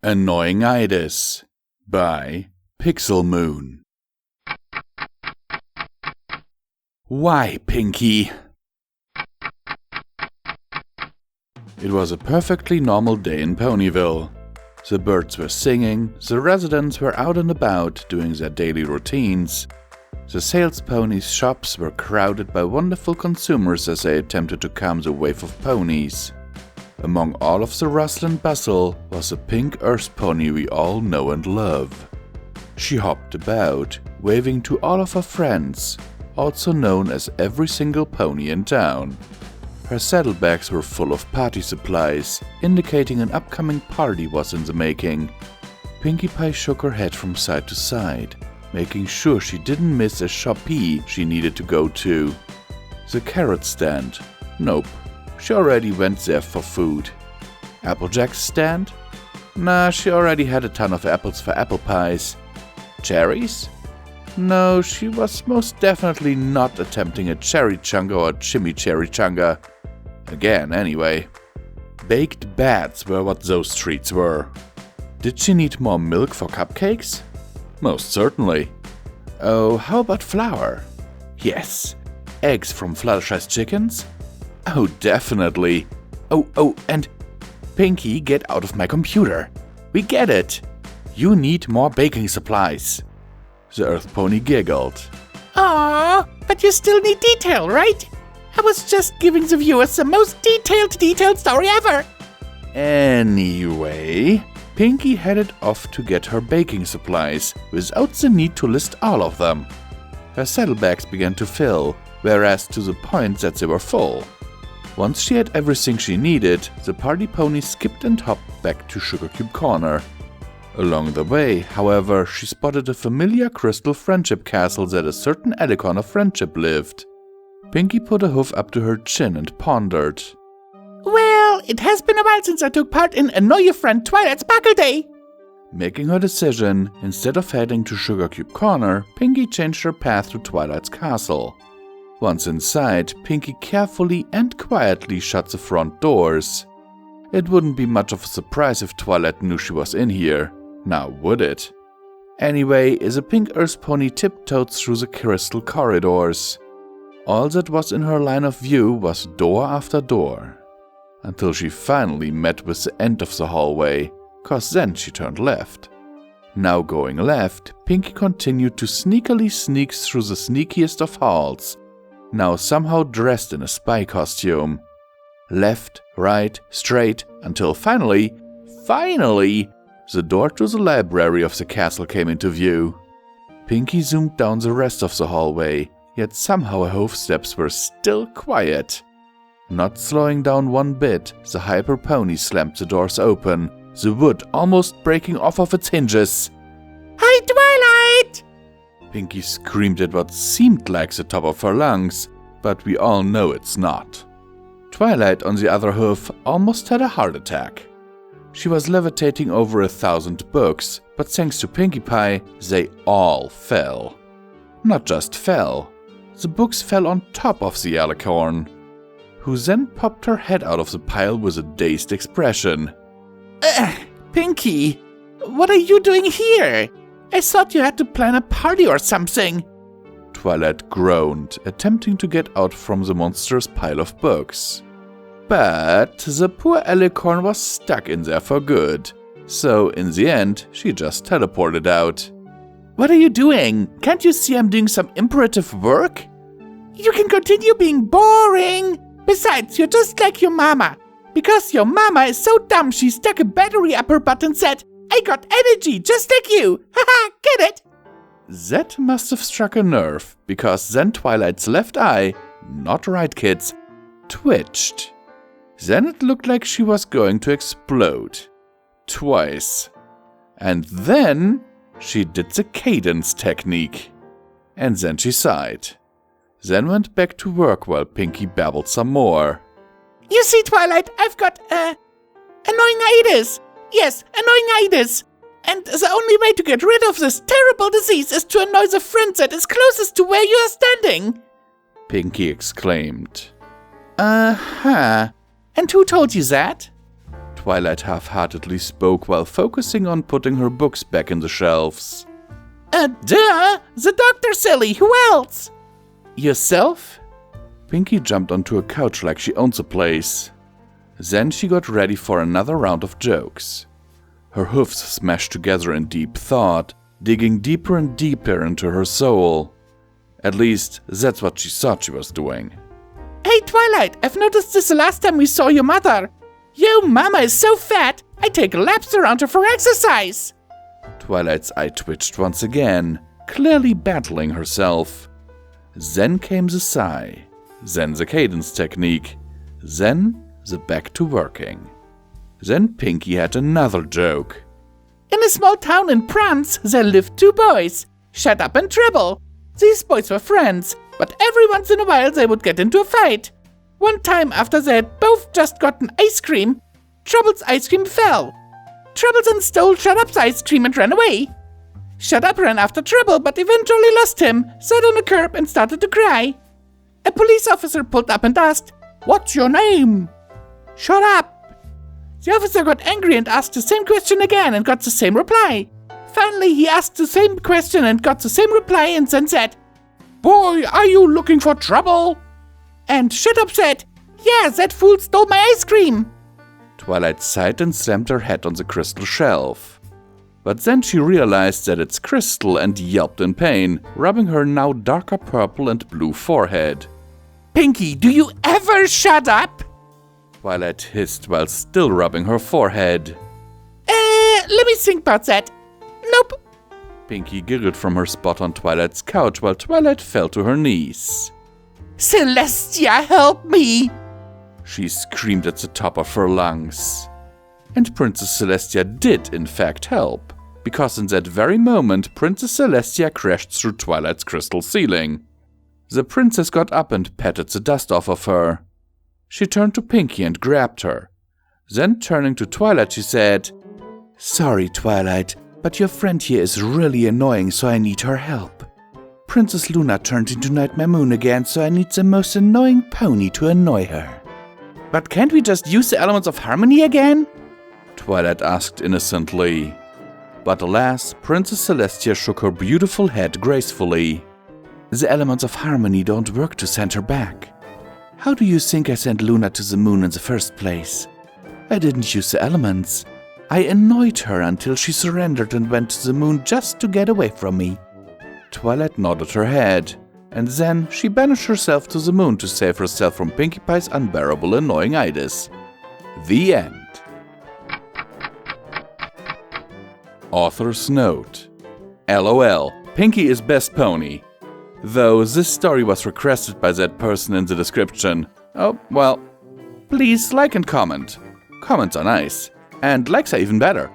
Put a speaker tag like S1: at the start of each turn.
S1: Annoyingitis by PixelMoon. Why, Pinky? It was a perfectly normal day in Ponyville. The birds were singing, the residents were out and about doing their daily routines. The sales ponies' shops were crowded by wonderful consumers as they attempted to calm the wave of ponies. Among all of the rustle and bustle was a pink earth pony we all know and love. She hopped about, waving to all of her friends, also known as every single pony in town. Her saddlebags were full of party supplies, indicating an upcoming party was in the making. Pinkie Pie shook her head from side to side, making sure she didn't miss a shoppie she needed to go to. The carrot stand? Nope, she already went there for food. Applejack's stand? Nah, she already had a ton of apples for apple pies. Cherries? No, she was most definitely not attempting a cherry chunga or chimichurri chunga. Again, anyway. Baked bats were what those treats were. Did she need more milk for cupcakes? Most certainly. Oh, how about flour? Yes. Eggs from Fluttershy's chickens? Oh, definitely. Oh, and Pinky, get out of my computer. We get it. You need more baking supplies. The Earth Pony giggled.
S2: Aww, but you still need detail, right? I was just giving the viewers the most detailed story ever.
S1: Anyway, Pinky headed off to get her baking supplies, without the need to list all of them. Her saddlebags began to fill, whereas to the point that they were full. Once she had everything she needed, the party pony skipped and hopped back to Sugar Cube Corner. Along the way, however, she spotted a familiar crystal friendship castle that a certain Alicorn of friendship lived. Pinky put a hoof up to her chin and pondered.
S2: Well, it has been a while since I took part in Annoy Your Friend Twilight Sparkle Day.
S1: Making her decision, instead of heading to Sugar Cube Corner, Pinky changed her path to Twilight's castle. Once inside, Pinky carefully and quietly shut the front doors. It wouldn't be much of a surprise if Twilight knew she was in here. Now would it? Anyway, the pink earth pony tiptoed through the crystal corridors. All that was in her line of view was door after door. Until she finally met with the end of the hallway, cause then she turned left. Now going left, Pinky continued to sneakily sneak through the sneakiest of halls, now somehow dressed in a spy costume. Left, right, straight, until finally, the door to the library of the castle came into view. Pinky zoomed down the rest of the hallway, yet somehow her hoofsteps were still quiet. Not slowing down one bit, the hyper pony slammed the doors open, the wood almost breaking off of its hinges.
S2: Hi, Twilight!
S1: Pinky screamed at what seemed like the top of her lungs, but we all know it's not. Twilight, on the other hoof, almost had a heart attack. She was levitating over 1,000 books, but thanks to Pinkie Pie, they all fell. Not just fell, the books fell on top of the Alicorn, who then popped her head out of the pile with a dazed expression.
S2: Pinky, what are you doing here? I thought you had to plan a party or something.
S1: Twilight groaned, attempting to get out from the monstrous pile of books. But the poor Alicorn was stuck in there for good, so in the end, she just teleported out.
S2: What are you doing? Can't you see I'm doing some imperative work? You can continue being boring. Besides, you're just like your mama. Because your mama is so dumb she stuck a battery up her butt and said, I got energy just like you. Haha, get it?
S1: That must have struck a nerve, because then Twilight's left eye, not right kids, twitched. Then it looked like she was going to explode. Twice. And then she did the cadence technique. And then she sighed. Then went back to work while Pinky babbled some more.
S2: You see, Twilight, I've got, annoyingitis. Yes, annoyingitis. And the only way to get rid of this terrible disease is to annoy the friend that is closest to where you are standing.
S1: Pinky exclaimed.
S2: And who told you that?
S1: Twilight half-heartedly spoke while focusing on putting her books back in the shelves.
S2: Duh! The doctor, silly! Who else?
S1: Yourself? Pinky jumped onto a couch like she owns the place. Then she got ready for another round of jokes. Her hoofs smashed together in deep thought, digging deeper and deeper into her soul. At least, that's what she thought she was doing.
S2: Hey, Twilight, I've noticed this the last time we saw your mother. Your mama is so fat, I take laps around her for exercise.
S1: Twilight's eye twitched once again, clearly battling herself. Then came the sigh, then the cadence technique, then the back to working. Then Pinky had another joke.
S2: In a small town in France, there lived 2 boys, Shut Up and Trouble. These boys were friends, but every once in a while they would get into a fight. One time after they had both just gotten ice cream, Trouble's ice cream fell. Trouble then stole Shut Up's ice cream and ran away. Shut Up ran after Trouble, but eventually lost him, sat on a curb and started to cry. A police officer pulled up and asked, "What's your name?" "Shut Up." The officer got angry and asked the same question again and got the same reply. Finally, he asked the same question and got the same reply and then said, "Boy, are you looking for trouble?" And Shut Up said, "Yeah, that fool stole my ice cream."
S1: Twilight sighed and slammed her head on the crystal shelf. But then she realized that it's crystal and yelped in pain, rubbing her now darker purple and blue forehead.
S2: "Pinky, do you ever shut up?"
S1: Twilight hissed while still rubbing her forehead.
S2: Let me think about that. Nope.
S1: Pinky giggled from her spot on Twilight's couch while Twilight fell to her knees.
S2: "Celestia, help me!"
S1: She screamed at the top of her lungs. And Princess Celestia did in fact help, because in that very moment Princess Celestia crashed through Twilight's crystal ceiling. The princess got up and patted the dust off of her. She turned to Pinky and grabbed her. Then turning to Twilight she said, "Sorry, Twilight, but your friend here is really annoying, so I need her help. Princess Luna turned into Nightmare Moon again, so I need the most annoying pony to annoy her."
S2: "But can't we just use the elements of harmony again?"
S1: Twilight asked innocently. But alas, Princess Celestia shook her beautiful head gracefully. "The elements of harmony don't work to send her back. How do you think I sent Luna to the moon in the first place? I didn't use the elements. I annoyed her until she surrendered and went to the moon just to get away from me." Twilight nodded her head, and then she banished herself to the moon to save herself from Pinkie Pie's unbearable annoyingitis. The end. Author's note: LOL, Pinky is best pony. Though this story was requested by that person in the description. Oh, well, please like and comment. Comments are nice, and likes are even better.